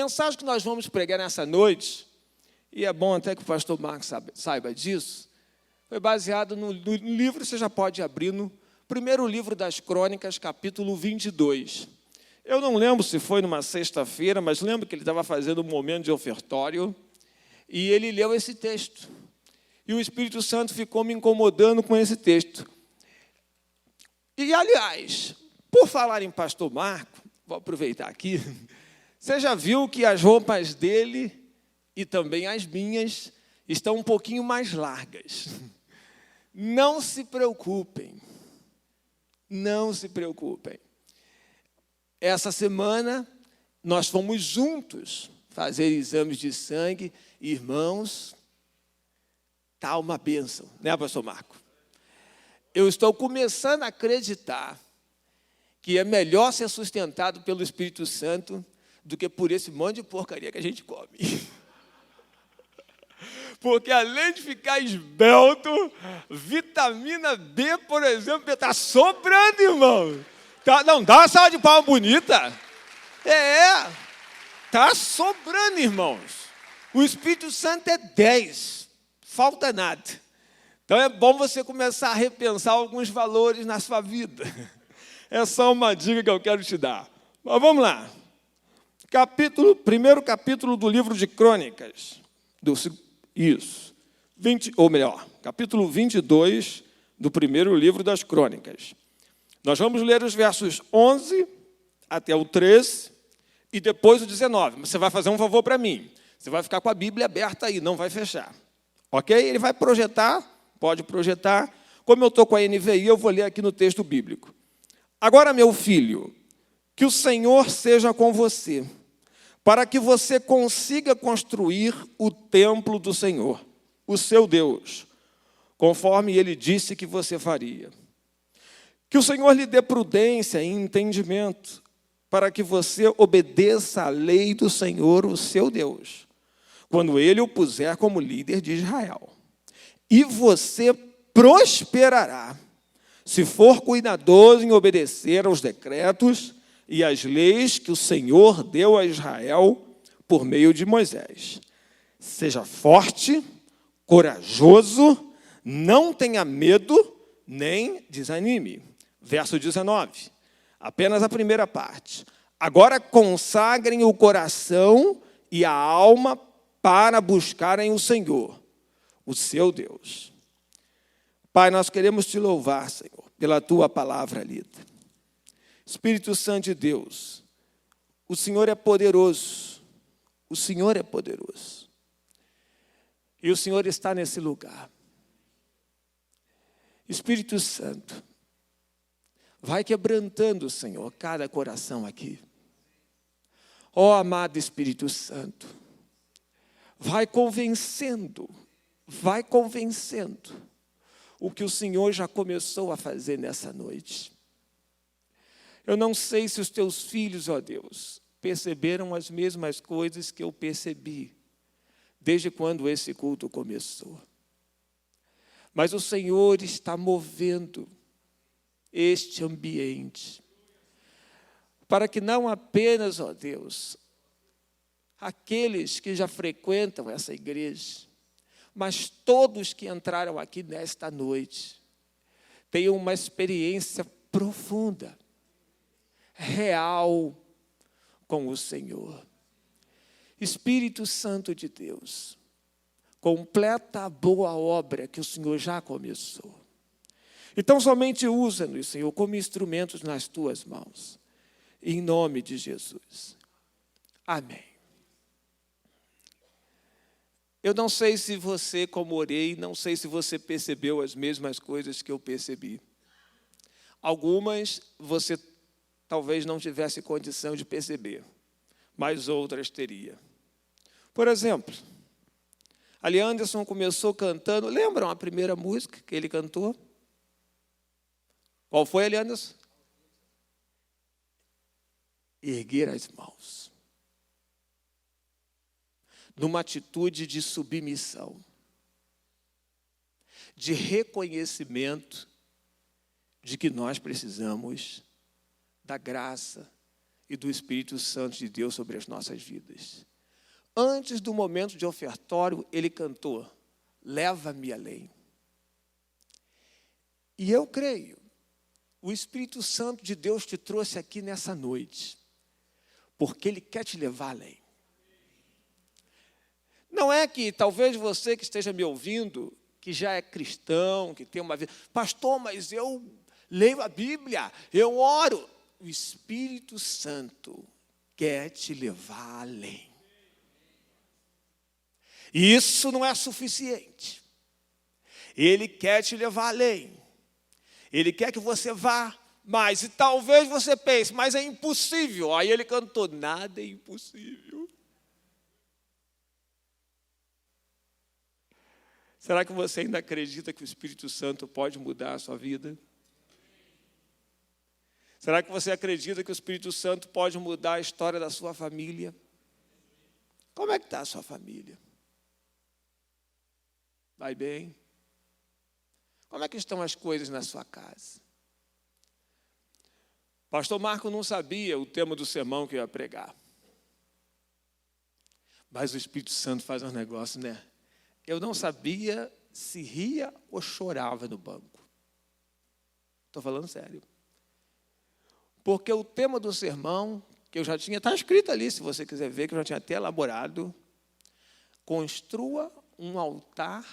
mensagem que nós vamos pregar nessa noite, e é bom até que o pastor Marcos saiba disso, foi baseado no livro, você já pode abrir, no primeiro livro das Crônicas, capítulo 22. Eu não lembro se foi numa sexta-feira, mas lembro que ele estava fazendo um momento de ofertório, e ele leu esse texto. E o Espírito Santo ficou me incomodando com esse texto. E, aliás, por falar em pastor Marco, vou aproveitar aqui, você já viu que as roupas dele e também as minhas estão um pouquinho mais largas. Não se preocupem. Não se preocupem. Essa semana, nós fomos juntos fazer exames de sangue. Irmãos, está uma bênção, né, pastor Marco? Eu estou começando a acreditar que é melhor ser sustentado pelo Espírito Santo do que por esse monte de porcaria que a gente come. Porque, além de ficar esbelto, vitamina B, por exemplo, está sobrando, irmão. Não, dá uma salva de palmas bonita. Está sobrando, irmãos. O Espírito Santo é 10, falta nada. Então, é bom você começar a repensar alguns valores na sua vida. É só uma dica que eu quero te dar. Mas vamos lá. Primeiro capítulo do livro de Crônicas. Capítulo 22 do primeiro livro das Crônicas. Nós vamos ler os versos 11 até o 13 e depois o 19. Você vai fazer um favor para mim. Você vai ficar com a Bíblia aberta aí, não vai fechar. Ok? Ele vai projetar, pode projetar. Como eu estou com a NVI, eu vou ler aqui no texto bíblico. Agora, meu filho, que o Senhor seja com você, para que você consiga construir o templo do Senhor, o seu Deus, conforme Ele disse que você faria. Que o Senhor lhe dê prudência e entendimento, para que você obedeça à lei do Senhor, o seu Deus, quando Ele o puser como líder de Israel. E você prosperará, se for cuidadoso em obedecer aos decretos e às leis que o Senhor deu a Israel por meio de Moisés. Seja forte, corajoso, não tenha medo, nem desanime. Verso 19, apenas a primeira parte. Agora consagrem o coração e a alma para buscarem o Senhor, o seu Deus. Pai, nós queremos te louvar, Senhor, pela tua palavra lida. Espírito Santo de Deus, o Senhor é poderoso, o Senhor é poderoso. E o Senhor está nesse lugar. Espírito Santo, vai quebrantando, Senhor, cada coração aqui. Ó amado Espírito Santo, vai convencendo o que o Senhor já começou a fazer nessa noite. Eu não sei se os teus filhos, ó Deus, perceberam as mesmas coisas que eu percebi desde quando esse culto começou. Mas o Senhor está movendo este ambiente para que não apenas, ó Deus, aqueles que já frequentam essa igreja, mas todos que entraram aqui nesta noite tenham uma experiência profunda, real com o Senhor. Espírito Santo de Deus, completa a boa obra que o Senhor já começou. Então, somente usa-nos, Senhor, como instrumentos nas tuas mãos. Em nome de Jesus. Amém. Eu não sei se você, como orei, não sei se você percebeu as mesmas coisas que eu percebi. Algumas você talvez não tivesse condição de perceber, mas outras teria. Por exemplo, Ali Anderson começou cantando, lembram a primeira música que ele cantou? Qual foi, Ali Anderson? Erguer as mãos. Numa atitude de submissão, de reconhecimento de que nós precisamos da graça e do Espírito Santo de Deus sobre as nossas vidas. Antes do momento de ofertório, ele cantou: leva-me além. E eu creio, o Espírito Santo de Deus te trouxe aqui nessa noite, porque ele quer te levar além. Não é que talvez você que esteja me ouvindo, que já é cristão, que tem uma vida, pastor, mas eu leio a Bíblia, eu oro. O Espírito Santo quer te levar além. E isso não é suficiente. Ele quer te levar além. Ele quer que você vá mais. E talvez você pense, mas é impossível. Aí ele cantou: nada é impossível. Será que você ainda acredita que o Espírito Santo pode mudar a sua vida? Será que você acredita que o Espírito Santo pode mudar a história da sua família? Como é que está a sua família? Vai bem? Como é que estão as coisas na sua casa? Pastor Marco não sabia o tema do sermão que eu ia pregar. Mas o Espírito Santo faz um negócio, né? Eu não sabia se ria ou chorava no banco. Estou falando sério. Porque o tema do sermão, que eu já tinha, está escrito ali, se você quiser ver, que eu já tinha até elaborado: construa um altar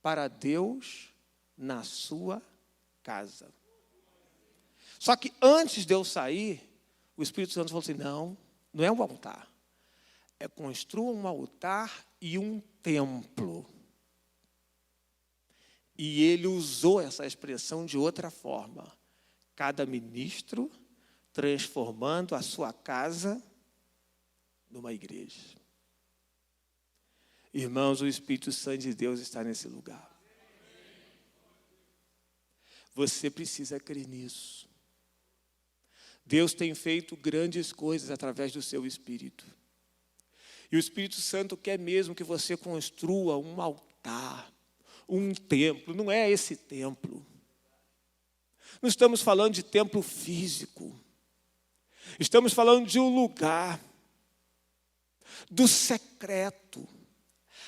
para Deus na sua casa. Só que antes de eu sair, o Espírito Santo falou assim: não é um altar. É construa um altar e um templo. E ele usou essa expressão de outra forma. Cada ministro transformando a sua casa numa igreja. Irmãos, o Espírito Santo de Deus está nesse lugar. Você precisa crer nisso. Deus tem feito grandes coisas através do seu Espírito. E o Espírito Santo quer mesmo que você construa um altar, um templo. Não é esse templo. Não estamos falando de templo físico. Estamos falando de um lugar do secreto.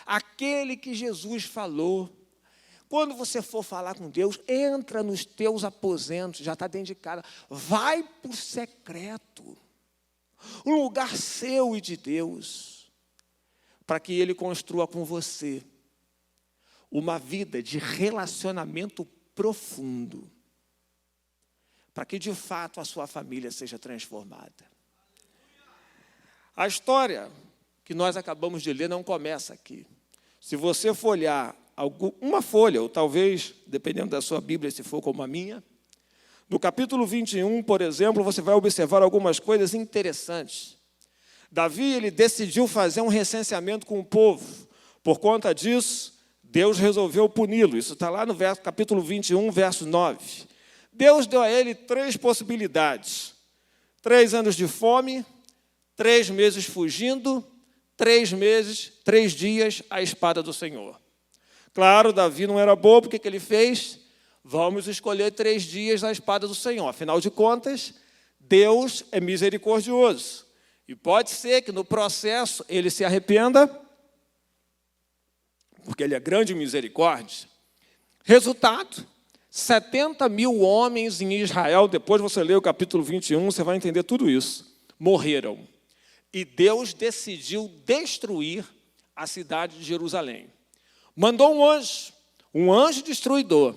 Aquele que Jesus falou. Quando você for falar com Deus, entra nos teus aposentos, já está dentro de casa. Vai para o secreto. Um lugar seu e de Deus. Para que Ele construa com você uma vida de relacionamento profundo. Para que, de fato, a sua família seja transformada. A história que nós acabamos de ler não começa aqui. Se você folhear uma folha, ou talvez, dependendo da sua Bíblia, se for como a minha, no capítulo 21, por exemplo, você vai observar algumas coisas interessantes. Davi, ele decidiu fazer um recenseamento com o povo. Por conta disso, Deus resolveu puni-lo. Isso está lá no capítulo 21, verso 9. Deus deu a ele 3 possibilidades. 3 anos de fome, 3 meses fugindo, 3 meses, 3 dias à espada do Senhor. Claro, Davi não era bobo, o que ele fez? Vamos escolher 3 dias à espada do Senhor. Afinal de contas, Deus é misericordioso. E pode ser que no processo ele se arrependa, porque ele é grande em misericórdia. Resultado: 70 mil homens em Israel, depois você lê o capítulo 21, você vai entender tudo isso, morreram. E Deus decidiu destruir a cidade de Jerusalém. Mandou um anjo destruidor.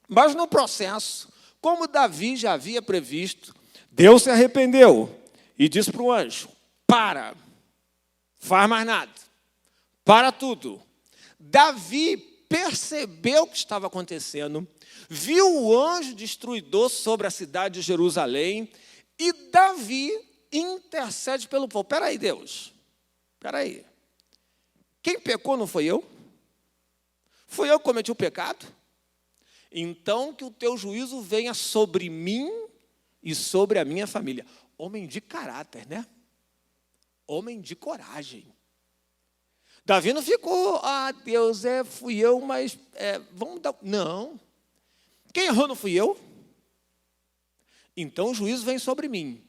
Mas no processo, como Davi já havia previsto, Deus se arrependeu e disse para o anjo: para, faz mais nada, para tudo. Davi percebeu o que estava acontecendo, viu o anjo destruidor sobre a cidade de Jerusalém, e Davi intercede pelo povo. Espera aí, Deus, espera aí. Quem pecou não foi eu? Fui eu que cometi o pecado? Então que o teu juízo venha sobre mim e sobre a minha família. Homem de caráter, né? Homem de coragem. Davi não ficou: Deus, fui eu, mas vamos dar... Não. Quem errou não fui eu? Então o juízo vem sobre mim.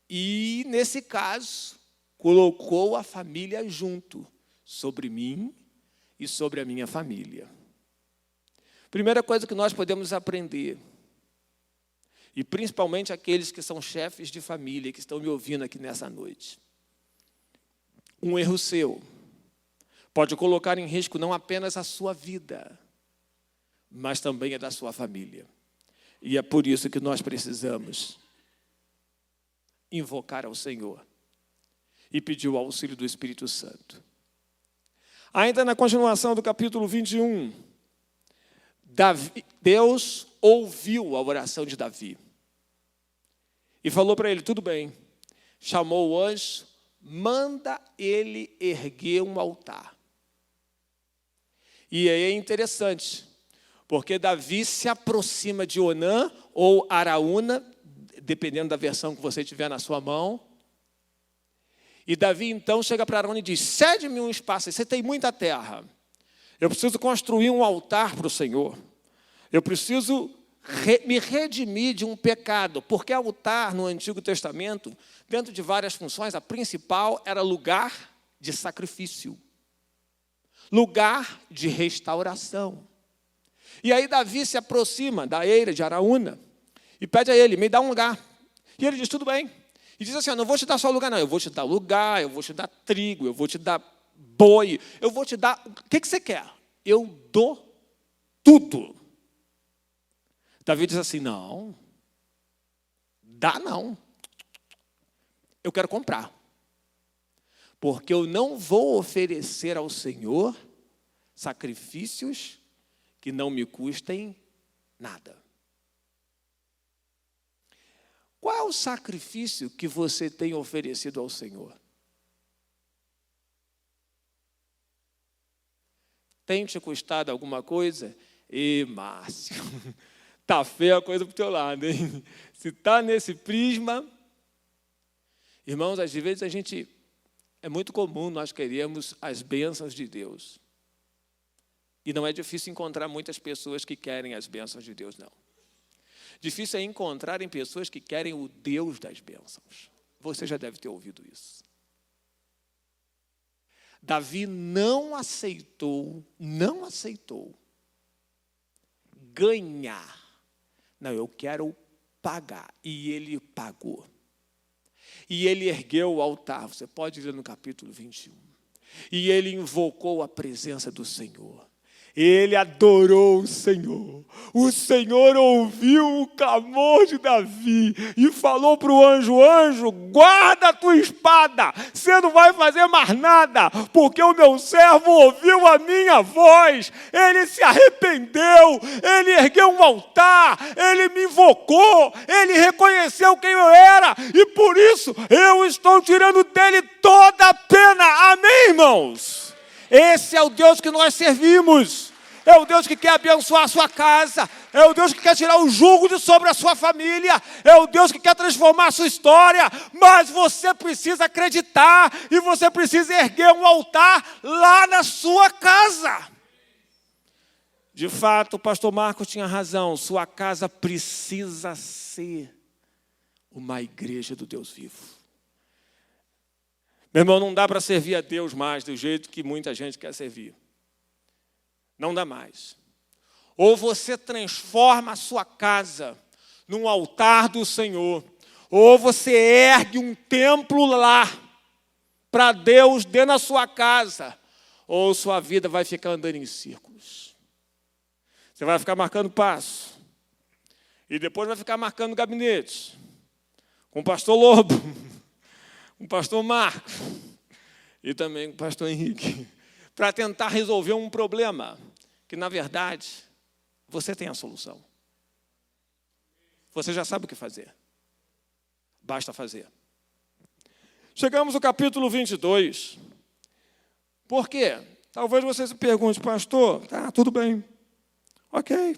E, nesse caso, colocou a família junto, sobre mim e sobre a minha família. Primeira coisa que nós podemos aprender, e principalmente aqueles que são chefes de família, que estão me ouvindo aqui nessa noite. Um erro seu pode colocar em risco não apenas a sua vida, mas também a da sua família. E é por isso que nós precisamos invocar ao Senhor e pedir o auxílio do Espírito Santo. Ainda na continuação do capítulo 21, Deus ouviu a oração de Davi e falou para ele, tudo bem, chamou o anjo, manda ele erguer um altar. E aí é interessante, porque Davi se aproxima de Onã ou Araúna, dependendo da versão que você tiver na sua mão. E Davi então chega para Araúna e diz, cede-me um espaço, você tem muita terra. Eu preciso construir um altar para o Senhor. Eu preciso me redimir de um pecado, porque altar no Antigo Testamento, dentro de várias funções, a principal era lugar de sacrifício, lugar de restauração. E aí Davi se aproxima da eira de Araúna e pede a ele, me dá um lugar. E ele diz, tudo bem. E diz assim, não vou te dar só lugar, não, eu vou te dar lugar, eu vou te dar trigo, eu vou te dar boi, eu vou te dar, o que você quer? Eu dou tudo. Davi diz assim, não, dá não, eu quero comprar, porque eu não vou oferecer ao Senhor sacrifícios que não me custem nada. Qual é o sacrifício que você tem oferecido ao Senhor? Tem te custado alguma coisa? Márcio, tá feia a coisa pro teu lado, hein? Se tá nesse prisma, irmãos, às vezes é muito comum nós queremos as bênçãos de Deus. E não é difícil encontrar muitas pessoas que querem as bênçãos de Deus, não. Difícil é encontrarem pessoas que querem o Deus das bênçãos. Você já deve ter ouvido isso. Davi não aceitou ganhar. Não, eu quero pagar. E ele pagou. E ele ergueu o altar. Você pode ler no capítulo 21. E ele invocou a presença do Senhor. Ele adorou o Senhor. O Senhor ouviu o clamor de Davi e falou para o anjo, anjo, guarda a tua espada, você não vai fazer mais nada, porque o meu servo ouviu a minha voz, ele se arrependeu, ele ergueu um altar, ele me invocou, ele reconheceu quem eu era, e por isso eu estou tirando dele toda a pena. Amém, irmãos? Esse é o Deus que nós servimos. É o Deus que quer abençoar a sua casa. É o Deus que quer tirar o jugo de sobre a sua família. É o Deus que quer transformar a sua história. Mas você precisa acreditar e você precisa erguer um altar lá na sua casa. De fato, o pastor Marcos tinha razão. Sua casa precisa ser uma igreja do Deus vivo. Meu irmão, não dá para servir a Deus mais do jeito que muita gente quer servir. Não dá mais. Ou você transforma a sua casa num altar do Senhor, ou você ergue um templo lá para Deus dentro da sua casa, ou sua vida vai ficar andando em círculos. Você vai ficar marcando passo, e depois vai ficar marcando gabinete, com o pastor Lobo, com o pastor Marcos e também com o pastor Henrique, para tentar resolver um problema que, na verdade, você tem a solução. Você já sabe o que fazer. Basta fazer. Chegamos ao capítulo 22. Por quê? Talvez você se pergunte, pastor, tá, tudo bem. Ok.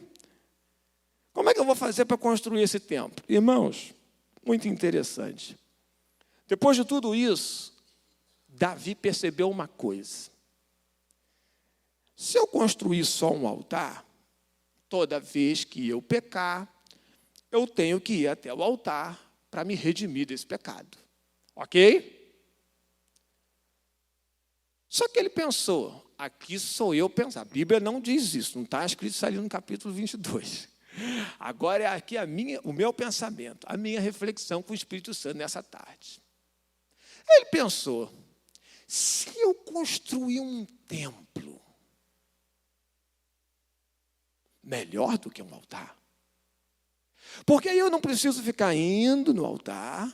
Como é que eu vou fazer para construir esse templo? Irmãos, muito interessante. Depois de tudo isso, Davi percebeu uma coisa. Se eu construir só um altar, toda vez que eu pecar, eu tenho que ir até o altar para me redimir desse pecado. Ok? Só que ele pensou, aqui sou eu pensar. A Bíblia não diz isso, não está escrito isso ali no capítulo 22. Agora é aqui o meu pensamento, a minha reflexão com o Espírito Santo nessa tarde. Ele pensou, se eu construir um templo, melhor do que um altar. Porque aí eu não preciso ficar indo no altar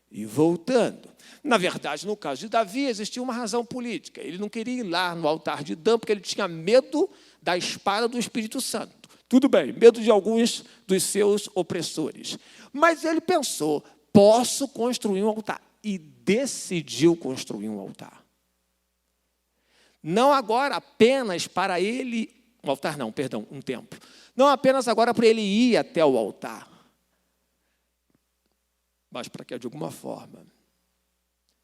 e voltando. Na verdade, no caso de Davi, existia uma razão política. Ele não queria ir lá no altar de Dan, porque ele tinha medo da espada do Espírito Santo. Tudo bem, medo de alguns dos seus opressores. Mas ele pensou, posso construir um altar. E decidiu construir um altar. Não agora apenas para ele... Um altar não, perdão, um templo. Não apenas agora para ele ir até o altar. Mas para que, de alguma forma,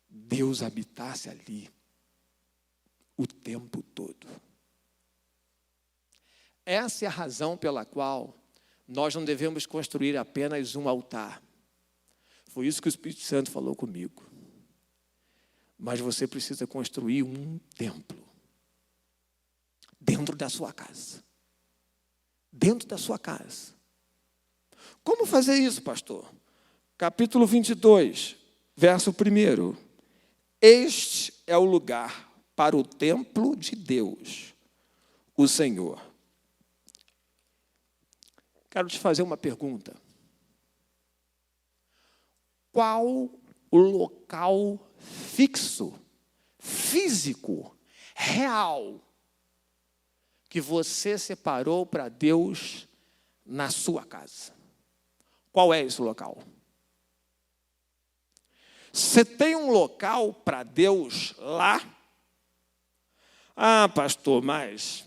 Deus habitasse ali o tempo todo. Essa é a razão pela qual nós não devemos construir apenas um altar. Foi isso que o Espírito Santo falou comigo. Mas você precisa construir um templo. Dentro da sua casa. Dentro da sua casa. Como fazer isso, pastor? Capítulo 22, verso 1. Este é o lugar para o templo de Deus, o Senhor. Quero te fazer uma pergunta. Qual o local fixo, físico, real, que você separou para Deus na sua casa? Qual é esse local? Você tem um local para Deus lá? Ah, pastor, mas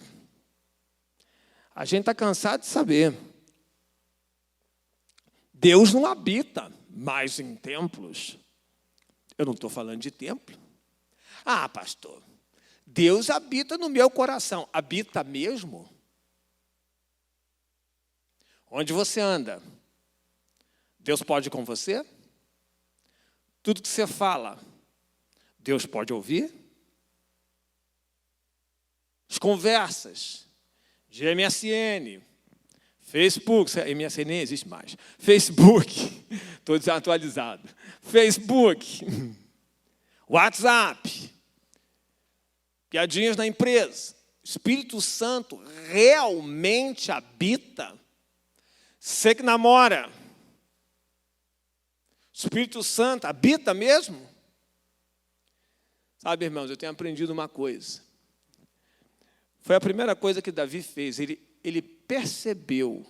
a gente está cansado de saber. Deus não habita mais em templos. Eu não estou falando de templo. Ah, pastor, Deus habita no meu coração. Habita mesmo? Onde você anda? Deus pode ir com você? Tudo que você fala, Deus pode ouvir? As conversas de MSN, Facebook, MSN nem existe mais. Facebook, estou desatualizado. Facebook, WhatsApp, piadinhas na empresa. O Espírito Santo realmente habita? Você que namora, o Espírito Santo habita mesmo? Sabe, irmãos, eu tenho aprendido uma coisa. Foi a primeira coisa que Davi fez. Ele percebeu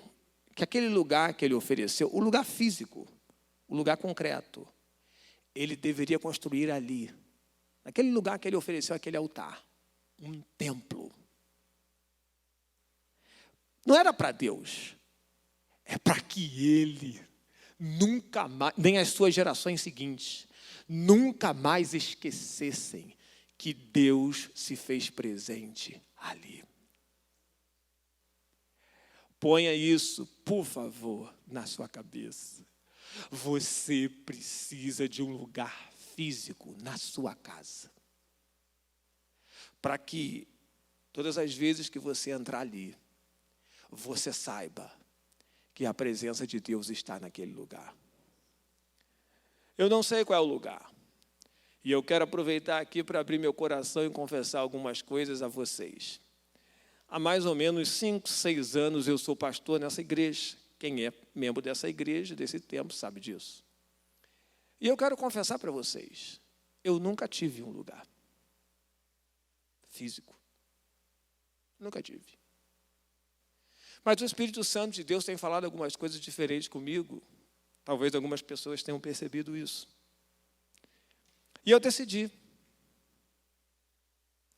que aquele lugar que ele ofereceu, o lugar físico, o lugar concreto, ele deveria construir ali, naquele lugar que ele ofereceu aquele altar, um templo. Não era para Deus, é para que ele nunca mais, nem as suas gerações seguintes, nunca mais esquecessem que Deus se fez presente ali. Ponha isso, por favor, na sua cabeça. Você precisa de um lugar físico na sua casa, para que todas as vezes que você entrar ali, você saiba que a presença de Deus está naquele lugar. Eu não sei qual é o lugar. E eu quero aproveitar aqui para abrir meu coração e confessar algumas coisas a vocês. Há mais ou menos 5, 6 anos eu sou pastor nessa igreja. Quem é membro dessa igreja, desse tempo, sabe disso. E eu quero confessar para vocês, eu nunca tive um lugar físico. Nunca tive. Mas o Espírito Santo de Deus tem falado algumas coisas diferentes comigo. Talvez algumas pessoas tenham percebido isso. E eu decidi,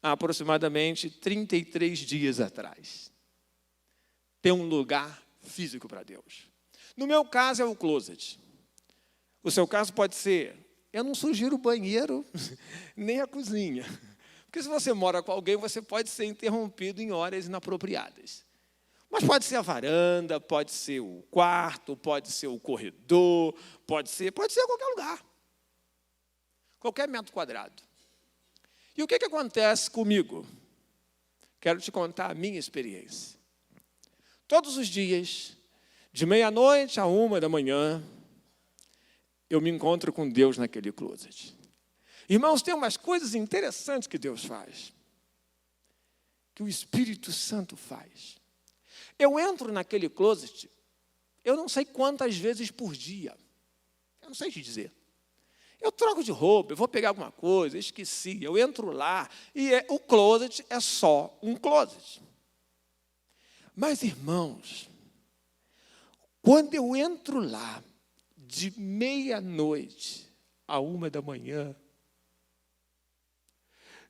há aproximadamente 33 dias atrás, ter um lugar físico para Deus. No meu caso é o closet. O seu caso pode ser, eu não sugiro o banheiro, nem a cozinha. Porque se você mora com alguém, você pode ser interrompido em horas inapropriadas. Mas pode ser a varanda, pode ser o quarto, pode ser o corredor, pode ser qualquer lugar. Qualquer metro quadrado. E o que acontece comigo? Quero te contar a minha experiência. Todos os dias, de meia-noite a 1h, eu me encontro com Deus naquele closet. Irmãos, tem umas coisas interessantes que Deus faz. Que o Espírito Santo faz. Eu entro naquele closet, eu não sei quantas vezes por dia. Eu não sei te dizer. Eu troco de roupa, eu vou pegar alguma coisa, esqueci, eu entro lá, e o closet é só um closet. Mas, irmãos, quando eu entro lá, de meia-noite a 1h,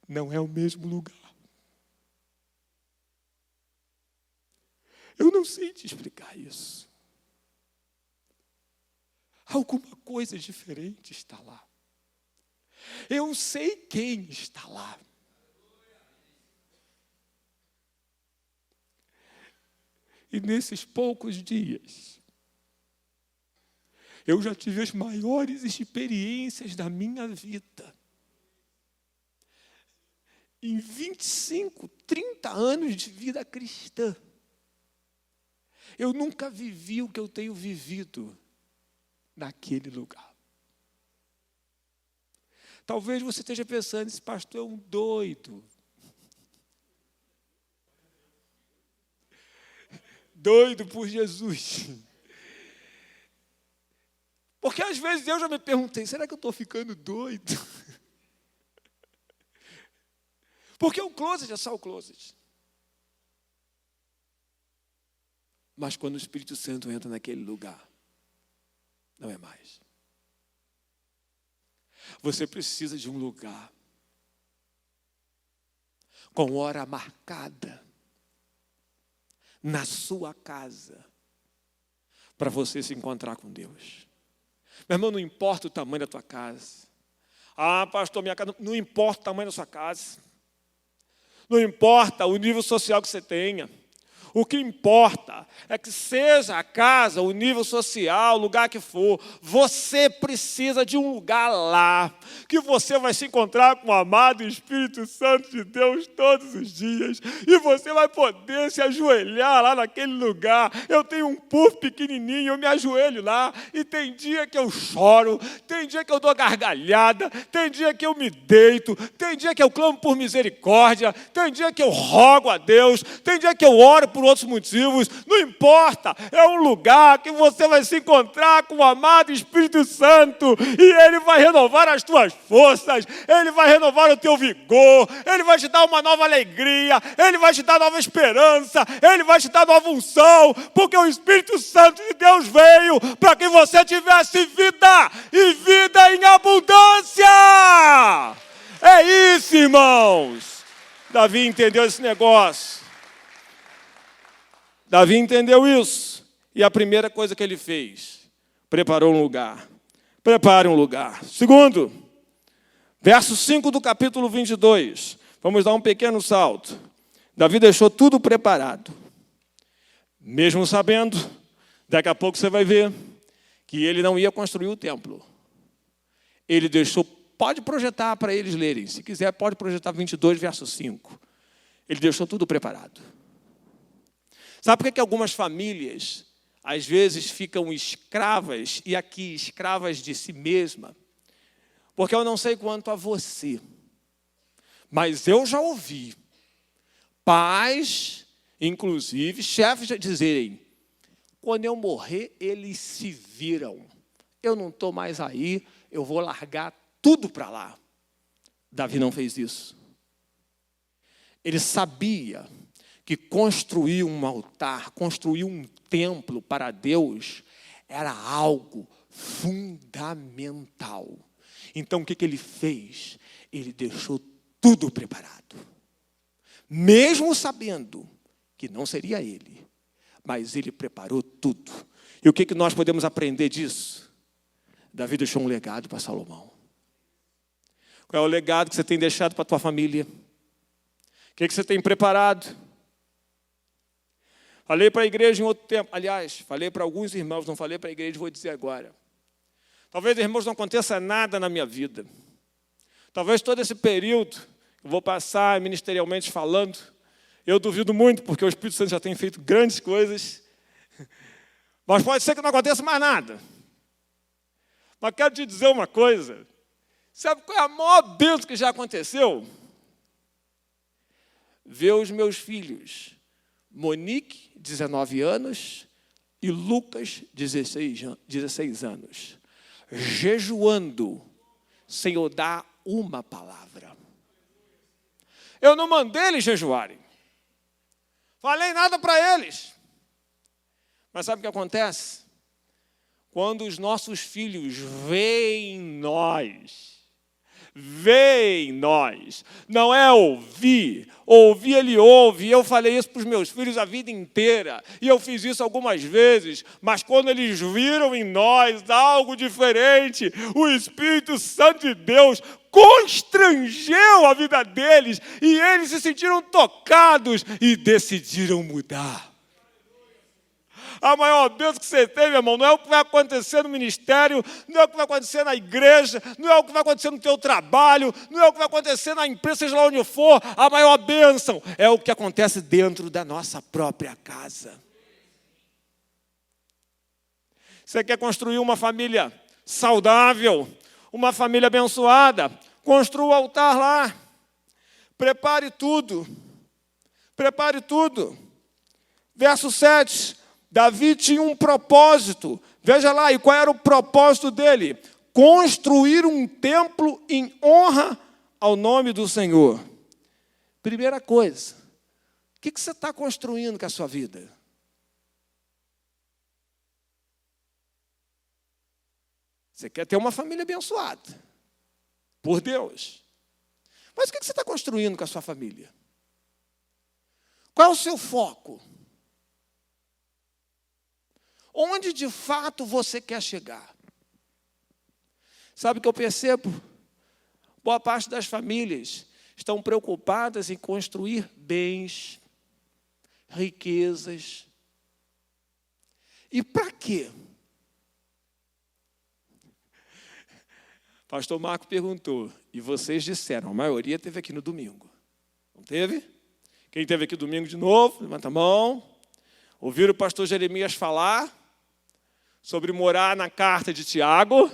não é o mesmo lugar. Eu não sei te explicar isso. Alguma coisa diferente está lá. Eu sei quem está lá. E nesses poucos dias, eu já tive as maiores experiências da minha vida. Em 25, 30 anos de vida cristã, eu nunca vivi o que eu tenho vivido naquele lugar. Talvez você esteja pensando, esse pastor é um doido. Doido por Jesus. Porque às vezes eu já me perguntei, será que eu estou ficando doido? Porque o closet é só o closet. Mas quando o Espírito Santo entra naquele lugar, não é mais. Você precisa de um lugar com hora marcada na sua casa para você se encontrar com Deus. Meu irmão, não importa o tamanho da tua casa. Ah, pastor, minha casa, não importa o tamanho da sua casa. Não importa o nível social que você tenha. O que importa é que seja a casa, o nível social, o lugar que for, você precisa de um lugar lá, que você vai se encontrar com o amado Espírito Santo de Deus todos os dias, e você vai poder se ajoelhar lá naquele lugar. Eu tenho um puff pequenininho, eu me ajoelho lá, e tem dia que eu choro, tem dia que eu dou gargalhada, tem dia que eu me deito, tem dia que eu clamo por misericórdia, tem dia que eu rogo a Deus, tem dia que eu oro por outros motivos, não importa, é um lugar que você vai se encontrar com o amado Espírito Santo, e Ele vai renovar as tuas forças, Ele vai renovar o teu vigor, Ele vai te dar uma nova alegria, Ele vai te dar nova esperança, Ele vai te dar nova unção, porque o Espírito Santo de Deus veio para que você tivesse vida, e vida em abundância. É isso, irmãos. Davi entendeu esse negócio. Davi entendeu isso. E a primeira coisa que ele fez, preparou um lugar. Prepare um lugar. Segundo, verso 5 do capítulo 22. Vamos dar um pequeno salto. Davi deixou tudo preparado. Mesmo sabendo, daqui a pouco você vai ver, que ele não ia construir o templo. Ele deixou, pode projetar para eles lerem. Se quiser, pode projetar 22, verso 5. Ele deixou tudo preparado. Sabe por que algumas famílias, às vezes, ficam escravas, e aqui, escravas de si mesma? Porque eu não sei quanto a você, mas eu já ouvi pais, inclusive, chefes já dizerem, quando eu morrer, eles se viram. Eu não estou mais aí, eu vou largar tudo para lá. Davi não fez isso. Ele sabia que construir um altar, construir um templo para Deus, era algo fundamental. Então, o que ele fez? Ele deixou tudo preparado. Mesmo sabendo que não seria ele, mas ele preparou tudo. E o que nós podemos aprender disso? Davi deixou um legado para Salomão. Qual é o legado que você tem deixado para a tua família? O que você tem preparado? Falei para a igreja em outro tempo. Aliás, falei para alguns irmãos, não falei para a igreja, vou dizer agora. Talvez, irmãos, não aconteça nada na minha vida. Talvez todo esse período que eu vou passar ministerialmente falando, eu duvido muito, porque o Espírito Santo já tem feito grandes coisas. Mas pode ser que não aconteça mais nada. Mas quero te dizer uma coisa. Sabe qual é a maior bênção que já aconteceu? Ver os meus filhos, Monique, 19 anos, e Lucas, 16 anos, jejuando, sem eu dar uma palavra. Eu não mandei eles jejuarem. Falei nada para eles. Mas sabe o que acontece? Quando os nossos filhos veem nós, não é ouvir ele ouve, eu falei isso para os meus filhos a vida inteira, e eu fiz isso algumas vezes, mas quando eles viram em nós algo diferente, o Espírito Santo de Deus constrangeu a vida deles, e eles se sentiram tocados e decidiram mudar. A maior bênção que você tem, meu irmão, não é o que vai acontecer no ministério, não é o que vai acontecer na igreja, não é o que vai acontecer no teu trabalho, não é o que vai acontecer na empresa, seja lá onde for. A maior bênção é o que acontece dentro da nossa própria casa. Você quer construir uma família saudável, uma família abençoada? Construa o altar lá. Prepare tudo. Prepare tudo. Verso 7. Davi tinha um propósito. Veja lá, e qual era o propósito dele? Construir um templo em honra ao nome do Senhor. Primeira coisa, o que você está construindo com a sua vida? Você quer ter uma família abençoada, por Deus. Mas o que você está construindo com a sua família? Qual é o seu foco? Onde de fato você quer chegar? Sabe o que eu percebo? Boa parte das famílias estão preocupadas em construir bens, riquezas. E para quê? Pastor Marco perguntou, e vocês disseram, a maioria teve aqui no domingo. Não teve? Quem teve aqui domingo de novo? Levanta a mão. Ouviram o pastor Jeremias falar sobre morar na carta de Tiago.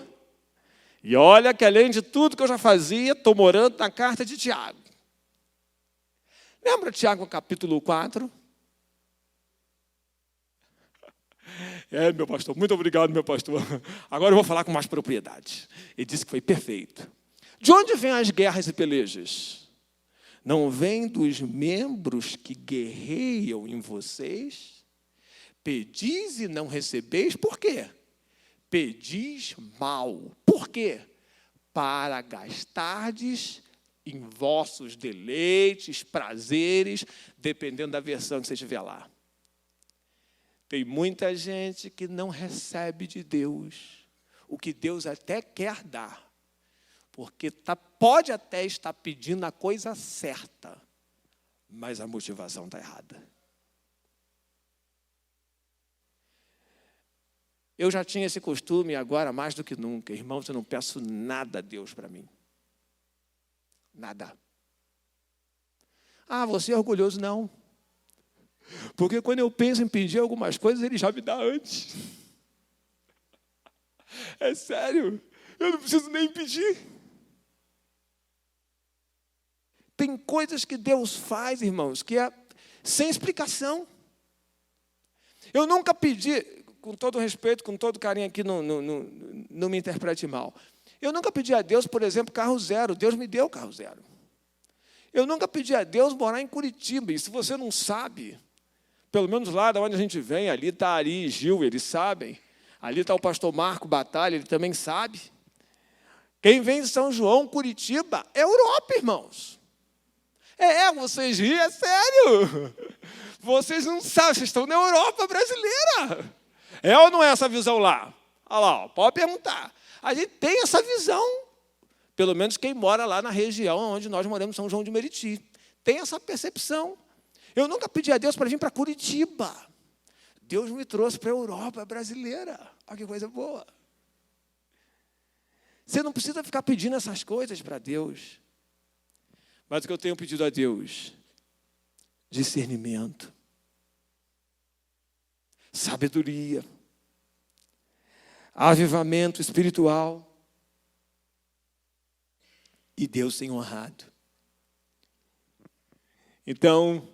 E olha que além de tudo que eu já fazia, estou morando na carta de Tiago. Lembra Tiago capítulo 4? Meu pastor, muito obrigado, meu pastor. Agora eu vou falar com mais propriedade. Ele disse que foi perfeito. De onde vêm as guerras e pelejas? Não vêm dos membros que guerreiam em vocês? Pedis e não recebeis, por quê? Pedis mal. Por quê? Para gastardes em vossos deleites, prazeres, dependendo da versão que você tiver lá. Tem muita gente que não recebe de Deus o que Deus até quer dar, porque pode até estar pedindo a coisa certa, mas a motivação está errada. Eu já tinha esse costume, agora mais do que nunca. Irmãos, eu não peço nada a Deus para mim. Nada. Ah, você é orgulhoso? Não. Porque quando eu penso em pedir algumas coisas, Ele já me dá antes. É sério. Eu não preciso nem pedir. Tem coisas que Deus faz, irmãos, que é sem explicação. Eu nunca pedi... Com todo respeito, com todo carinho aqui, não me interprete mal. Eu nunca pedi a Deus, por exemplo, carro zero. Deus me deu carro zero. Eu nunca pedi a Deus morar em Curitiba. E se você não sabe, pelo menos lá de onde a gente vem, ali está Ari e Gil, eles sabem. Ali está o pastor Marco Batalha, ele também sabe. Quem vem de São João, Curitiba, é Europa, irmãos. Vocês riem, é sério. Vocês não sabem, vocês estão na Europa brasileira. É ou não é essa visão lá? Olha lá, pode perguntar. A gente tem essa visão, pelo menos quem mora lá na região onde nós moramos, São João de Meriti. Tem essa percepção. Eu nunca pedi a Deus para vir para Curitiba. Deus me trouxe para a Europa brasileira. Olha que coisa boa. Você não precisa ficar pedindo essas coisas para Deus. Mas o que eu tenho pedido a Deus? Discernimento. Sabedoria. Avivamento espiritual. E Deus tem honrado. Então,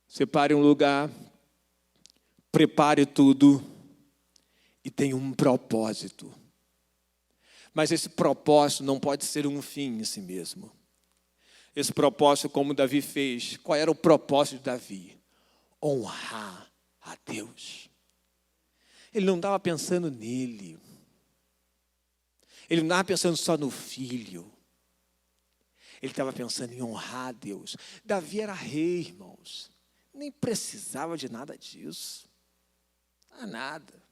separe um lugar, prepare tudo e tenha um propósito. Mas esse propósito não pode ser um fim em si mesmo. Esse propósito, como Davi fez, qual era o propósito de Davi? Honrar a Deus. Ele não estava pensando nele. Ele não estava pensando só no filho. Ele estava pensando em honrar a Deus. Davi era rei, irmãos. Nem precisava de nada disso. Nada.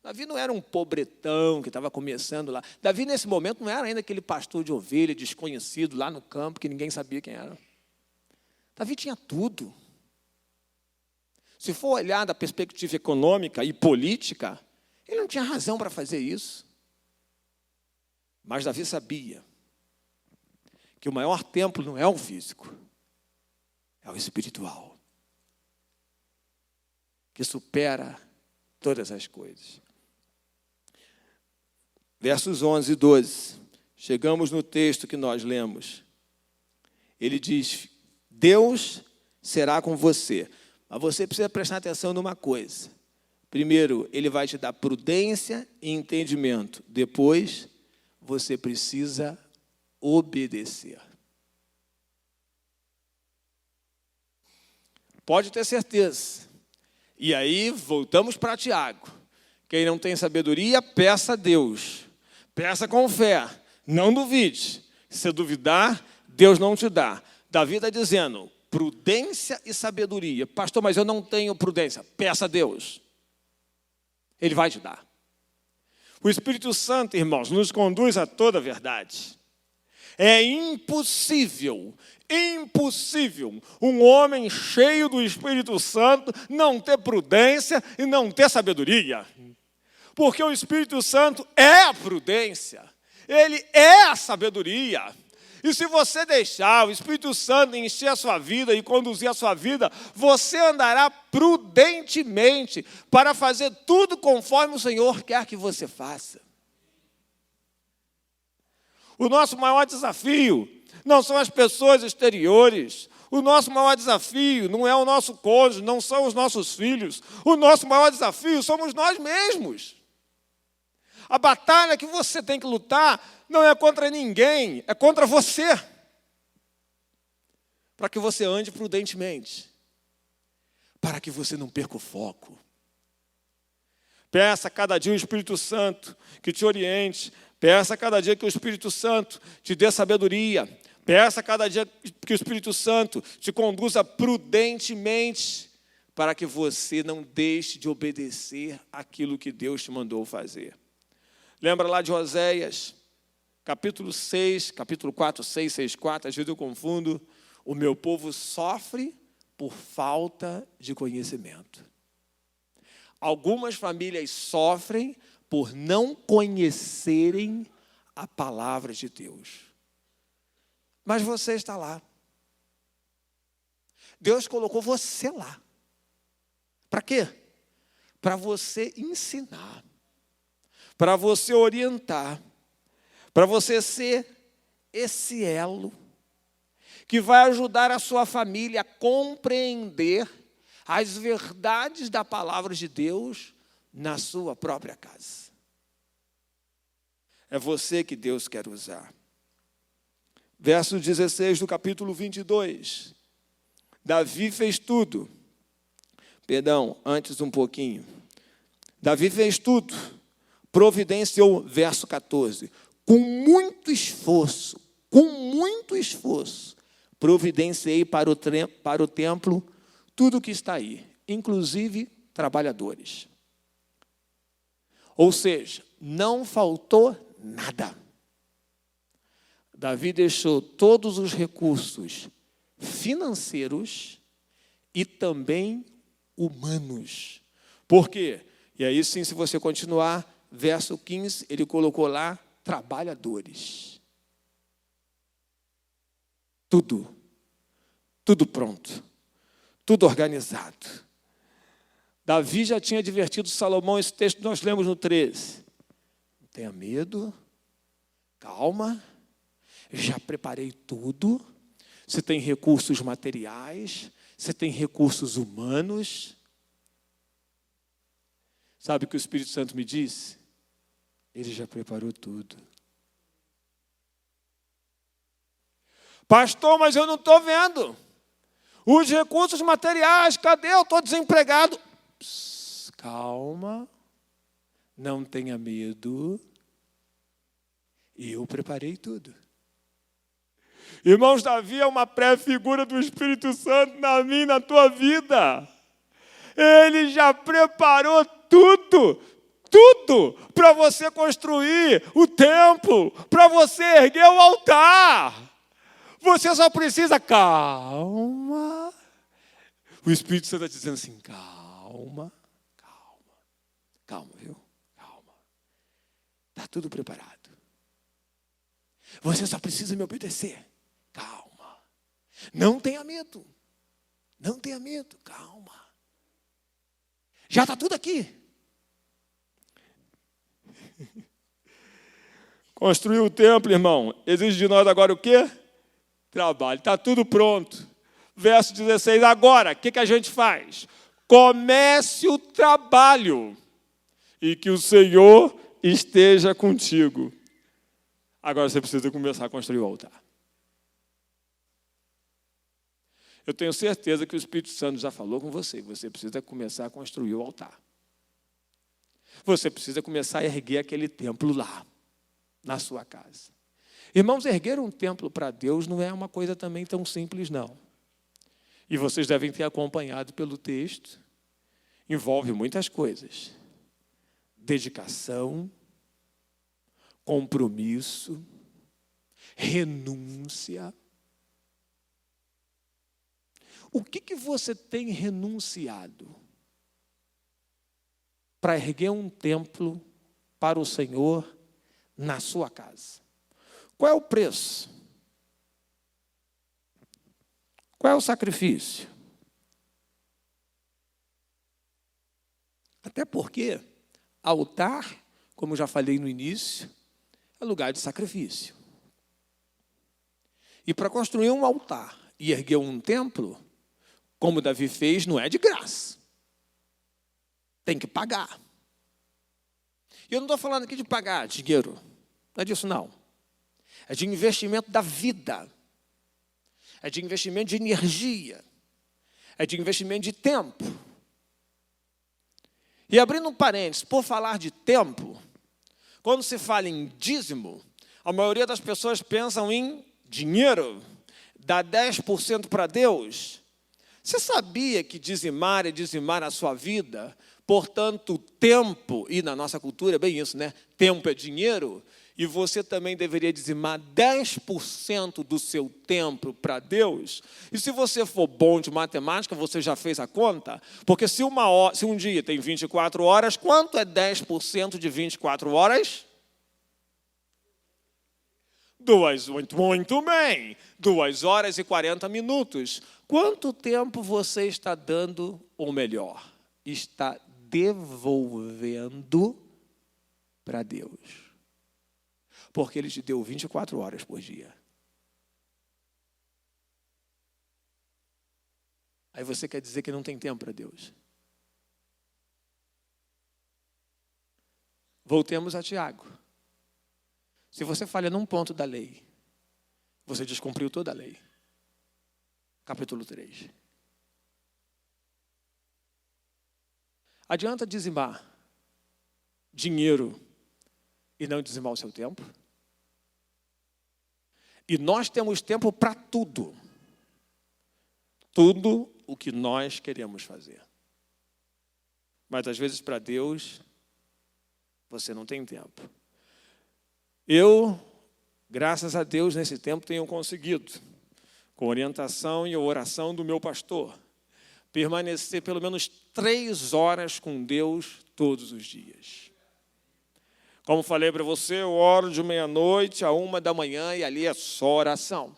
Davi não era um pobretão que estava começando lá. Davi, nesse momento, não era ainda aquele pastor de ovelha desconhecido lá no campo, que ninguém sabia quem era. Davi tinha tudo. Se for olhar da perspectiva econômica e política, ele não tinha razão para fazer isso. Mas Davi sabia que o maior templo não é o físico, é o espiritual, que supera todas as coisas. Versos 11 e 12, chegamos no texto que nós lemos. Ele diz, Deus será com você. Mas você precisa prestar atenção numa coisa. Primeiro, Ele vai te dar prudência e entendimento. Depois, você precisa obedecer. Pode ter certeza. E aí, voltamos para Tiago. Quem não tem sabedoria, peça a Deus. Peça com fé. Não duvide. Se duvidar, Deus não te dá. Davi está dizendo, prudência e sabedoria. Pastor, mas eu não tenho prudência. Peça a Deus. Ele vai te dar. O Espírito Santo, irmãos, nos conduz a toda a verdade. É impossível um homem cheio do Espírito Santo não ter prudência e não ter sabedoria. Porque o Espírito Santo é a prudência, ele é a sabedoria. E se você deixar o Espírito Santo encher a sua vida e conduzir a sua vida, você andará prudentemente para fazer tudo conforme o Senhor quer que você faça. O nosso maior desafio não são as pessoas exteriores. O nosso maior desafio não é o nosso cônjuge, não são os nossos filhos. O nosso maior desafio somos nós mesmos. A batalha que você tem que lutar não é contra ninguém, é contra você. Para que você ande prudentemente. Para que você não perca o foco. Peça cada dia o Espírito Santo que te oriente. Peça cada dia que o Espírito Santo te dê sabedoria. Peça cada dia que o Espírito Santo te conduza prudentemente para que você não deixe de obedecer aquilo que Deus te mandou fazer. Lembra lá de Oséias, capítulo 6, capítulo 4, 6, 6, 4, às vezes eu confundo. O meu povo sofre por falta de conhecimento. Algumas famílias sofrem por não conhecerem a palavra de Deus. Mas você está lá. Deus colocou você lá. Para quê? Para você ensinar. Para você orientar. Para você ser esse elo que vai ajudar a sua família a compreender as verdades da palavra de Deus na sua própria casa. É você que Deus quer usar. Verso 16 do capítulo 22. Davi fez tudo. Perdão, antes um pouquinho. Davi fez tudo. Providenciou, verso 14. Com muito esforço, providenciei para o templo tudo que está aí, inclusive trabalhadores. Ou seja, não faltou nada. Davi deixou todos os recursos financeiros e também humanos. Por quê? E aí sim, se você continuar, verso 15, ele colocou lá, trabalhadores. Tudo pronto, tudo organizado. Davi já tinha advertido Salomão, esse texto nós lemos no 13. Não tenha medo, calma, já preparei tudo. Você tem recursos materiais, você tem recursos humanos. Sabe o que o Espírito Santo me disse? Ele já preparou tudo. Pastor, mas eu não estou vendo. Os recursos materiais, cadê? Eu estou desempregado. Psst, calma, não tenha medo. Eu preparei tudo. Irmãos, Davi é uma pré-figura do Espírito Santo na minha e na tua vida. Ele já preparou tudo para você construir o templo, para você erguer o altar. Você só precisa, calma. O Espírito Santo está dizendo assim, calma, viu? Calma. Está tudo preparado. Você só precisa me obedecer. Calma. Não tenha medo. Não tenha medo, calma. Já está tudo aqui. Construir o templo, irmão, exige de nós agora o quê? Trabalho. Está tudo pronto. Verso 16. Agora, o que a gente faz? Comece o trabalho e que o Senhor esteja contigo. Agora você precisa começar a construir o altar. Eu tenho certeza que o Espírito Santo já falou com você. Você precisa começar a construir o altar. Você precisa começar a erguer aquele templo lá, na sua casa. Irmãos, erguer um templo para Deus não é uma coisa também tão simples, não. E vocês devem ter acompanhado pelo texto. Envolve muitas coisas. Dedicação, compromisso, renúncia. O que você tem renunciado para erguer um templo para o Senhor na sua casa? Qual é o preço? Qual é o sacrifício? Até porque altar, como eu já falei no início, é lugar de sacrifício. E para construir um altar e erguer um templo, como Davi fez, não é de graça. Tem que pagar. E eu não estou falando aqui de pagar dinheiro. Não é disso, não. É de investimento da vida. É de investimento de energia. É de investimento de tempo. E abrindo um parênteses, por falar de tempo, quando se fala em dízimo, a maioria das pessoas pensam em dinheiro, dar 10% para Deus. Você sabia que dizimar é dizimar a sua vida? Portanto, tempo, e na nossa cultura é bem isso, né? Tempo é dinheiro. E você também deveria dizimar 10% do seu tempo para Deus. E se você for bom de matemática, você já fez a conta? Porque se um dia tem 24 horas, quanto é 10% de 24 horas? Muito bem. 2 horas e 40 minutos. Quanto tempo você está dando, ou melhor, está devolvendo para Deus? Porque Ele te deu 24 horas por dia. Aí você quer dizer que não tem tempo para Deus? Voltemos a Tiago. Se você falha num ponto da lei, você descumpriu toda a lei. Capítulo 3. Adianta dizimar dinheiro e não dizimar o seu tempo? E nós temos tempo para tudo. Tudo o que nós queremos fazer. Mas às vezes para Deus, você não tem tempo. Eu, graças a Deus, nesse tempo tenho conseguido, com orientação e oração do meu pastor, permanecer pelo menos 3 horas com Deus todos os dias. Como falei para você, eu oro de meia-noite a 1h e ali é só oração.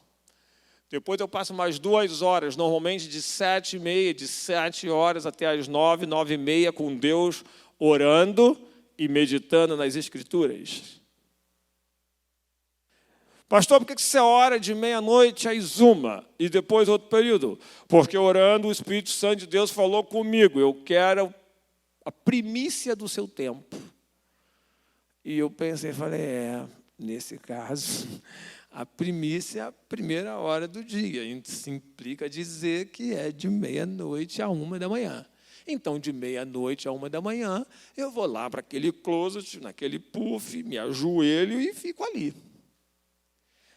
Depois eu passo mais 2 horas, normalmente de 7h30, de 7 horas até as 9, 9h30, com Deus, orando e meditando nas Escrituras. Pastor, por que você ora de meia-noite às 1 e depois outro período? Porque orando o Espírito Santo de Deus falou comigo, eu quero a primícia do seu tempo. E eu pensei, falei, nesse caso, a primícia é a primeira hora do dia. Isso implica dizer que é de meia-noite a 1h. Então, de meia-noite a 1h, eu vou lá para aquele closet, naquele puff, me ajoelho e fico ali.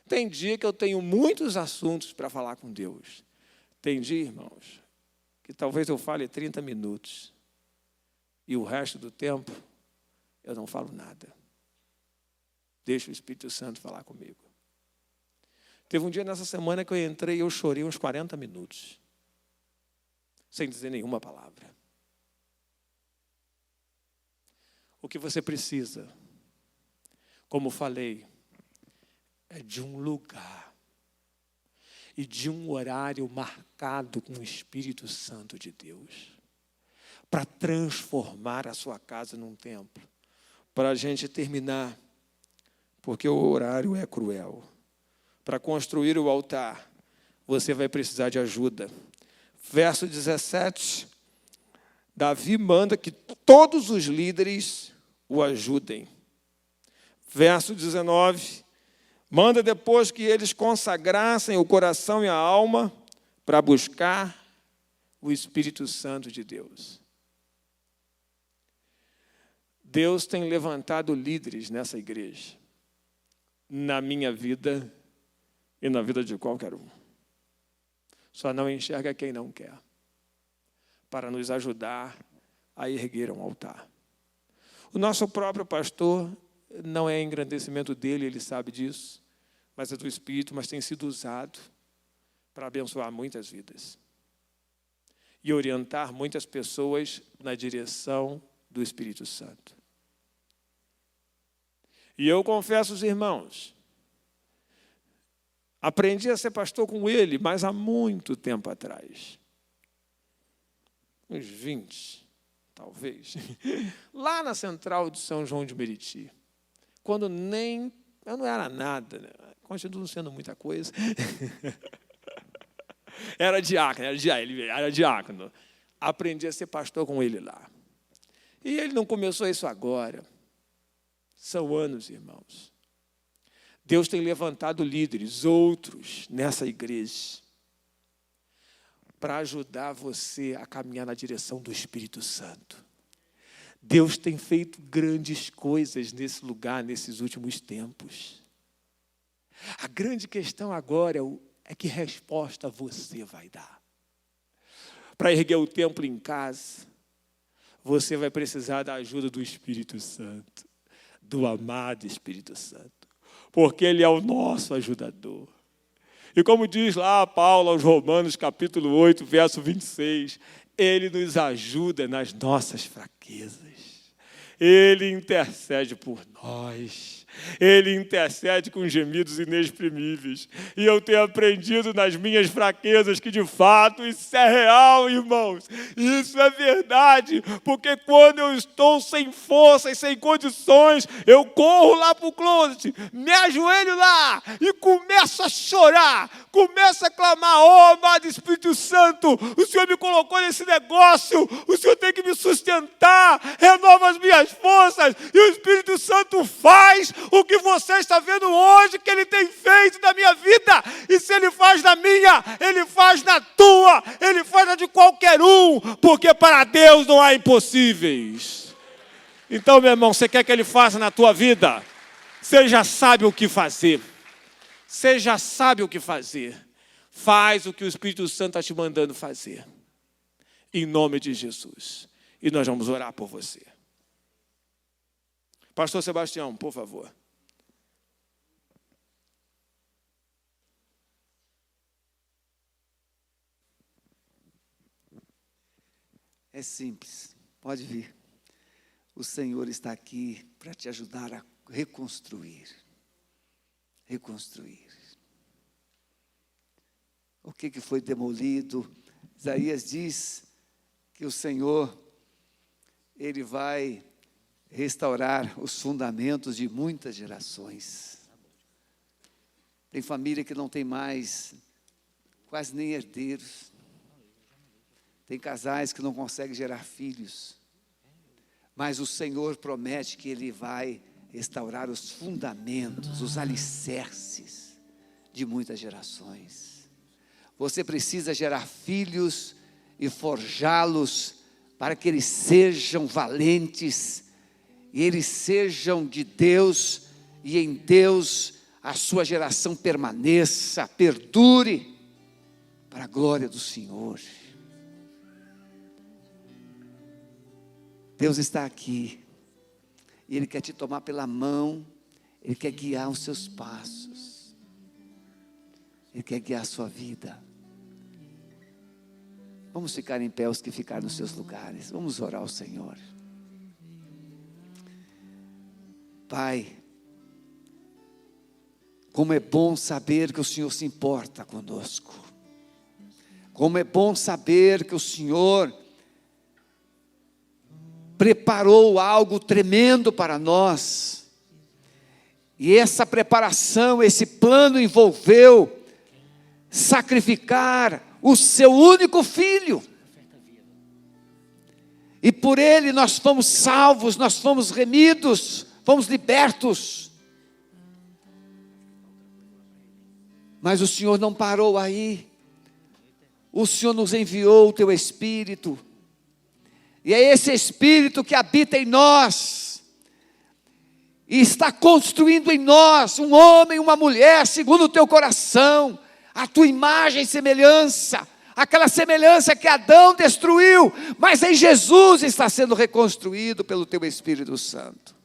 Tem dia que eu tenho muitos assuntos para falar com Deus. Tem dia, irmãos, que talvez eu fale 30 minutos. E o resto do tempo, eu não falo nada. Deixa o Espírito Santo falar comigo. Teve um dia nessa semana que eu entrei e eu chorei uns 40 minutos. Sem dizer nenhuma palavra. O que você precisa, como falei, é de um lugar e de um horário marcado com o Espírito Santo de Deus para transformar a sua casa num templo. Para a gente terminar, porque o horário é cruel. Para construir o altar, você vai precisar de ajuda. Verso 17, Davi manda que todos os líderes o ajudem. Verso 19, manda depois que eles consagrassem o coração e a alma para buscar o Espírito Santo de Deus. Deus tem levantado líderes nessa igreja, na minha vida e na vida de qualquer um. Só não enxerga quem não quer, para nos ajudar a erguer um altar. O nosso próprio pastor, não é engrandecimento dele, ele sabe disso, mas é do Espírito, mas tem sido usado para abençoar muitas vidas e orientar muitas pessoas na direção do Espírito Santo. E eu confesso aos irmãos, aprendi a ser pastor com ele, mas há muito tempo atrás. Uns 20, talvez. Lá na central de São João de Meriti. Quando eu não era nada, né? Continuo sendo muita coisa. Era diácono. Aprendi a ser pastor com ele lá. E ele não começou isso agora. São anos, irmãos. Deus tem levantado líderes, outros, nessa igreja, para ajudar você a caminhar na direção do Espírito Santo. Deus tem feito grandes coisas nesse lugar, nesses últimos tempos. A grande questão agora é que resposta você vai dar. Para erguer o templo em casa, você vai precisar da ajuda do Espírito Santo, do amado Espírito Santo, porque Ele é o nosso ajudador. E como diz lá Paulo aos Romanos, capítulo 8, verso 26, Ele nos ajuda nas nossas fraquezas. Ele intercede por nós. Ele intercede com gemidos inexprimíveis. E eu tenho aprendido nas minhas fraquezas que, de fato, isso é real, irmãos. Isso é verdade. Porque quando eu estou sem força e sem condições, eu corro lá para o closet, me ajoelho lá e começo a chorar. Começo a clamar: oh, amado Espírito Santo, o Senhor me colocou nesse negócio. O Senhor tem que me sustentar. Renova as minhas forças. E o Espírito Santo faz o que você está vendo hoje, que Ele tem feito na minha vida. E se Ele faz na minha, Ele faz na tua, Ele faz na de qualquer um, porque para Deus não há impossíveis. Então, meu irmão, você quer que Ele faça na tua vida? Você já sabe o que fazer. Você já sabe o que fazer. Faz o que o Espírito Santo está te mandando fazer. Em nome de Jesus. E nós vamos orar por você. Pastor Sebastião, por favor. É simples, pode vir. O Senhor está aqui para te ajudar a reconstruir. Reconstruir. O que foi demolido? Isaías diz que o Senhor, Ele vai restaurar os fundamentos de muitas gerações. Tem família que não tem mais quase nem herdeiros. Tem casais que não conseguem gerar filhos. Mas o Senhor promete que Ele vai restaurar os fundamentos, os alicerces de muitas gerações. Você precisa gerar filhos e forjá-los para que eles sejam valentes e eles sejam de Deus, e em Deus a sua geração permaneça, perdure, para a glória do Senhor. Deus está aqui, e Ele quer te tomar pela mão, Ele quer guiar os seus passos, Ele quer guiar a sua vida. Vamos ficar em pé, os que ficaram nos seus lugares, vamos orar ao Senhor. Pai, como é bom saber que o Senhor se importa conosco, como é bom saber que o Senhor preparou algo tremendo para nós, e essa preparação, esse plano envolveu sacrificar o seu único filho, e por ele nós fomos salvos, nós fomos remidos, fomos libertos. Mas o Senhor não parou aí, o Senhor nos enviou o teu Espírito, e é esse Espírito que habita em nós, e está construindo em nós um homem, uma mulher, segundo o teu coração, a tua imagem e semelhança, aquela semelhança que Adão destruiu, mas em Jesus está sendo reconstruído pelo teu Espírito Santo.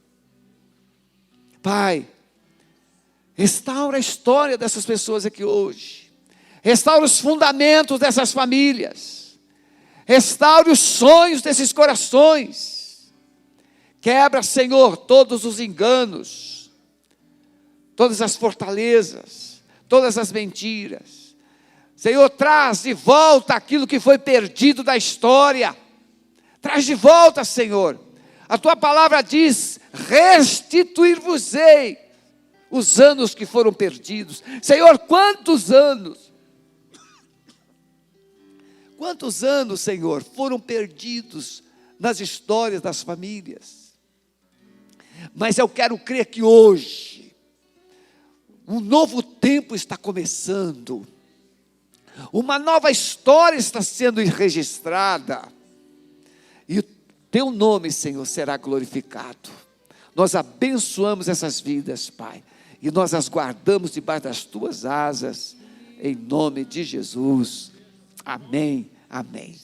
Pai, restaura a história dessas pessoas aqui hoje, restaura os fundamentos dessas famílias, restaure os sonhos desses corações, quebra, Senhor, todos os enganos, todas as fortalezas, todas as mentiras. Senhor, traz de volta aquilo que foi perdido da história, traz de volta, Senhor. A tua palavra diz: restituir-vos-ei os anos que foram perdidos. Senhor, quantos anos, Senhor, foram perdidos nas histórias das famílias. Mas eu quero crer que hoje um novo tempo está começando, uma nova história está sendo registrada, e o teu nome, Senhor, será glorificado. Nós abençoamos essas vidas, Pai, e nós as guardamos debaixo das tuas asas, em nome de Jesus. Amém, amém.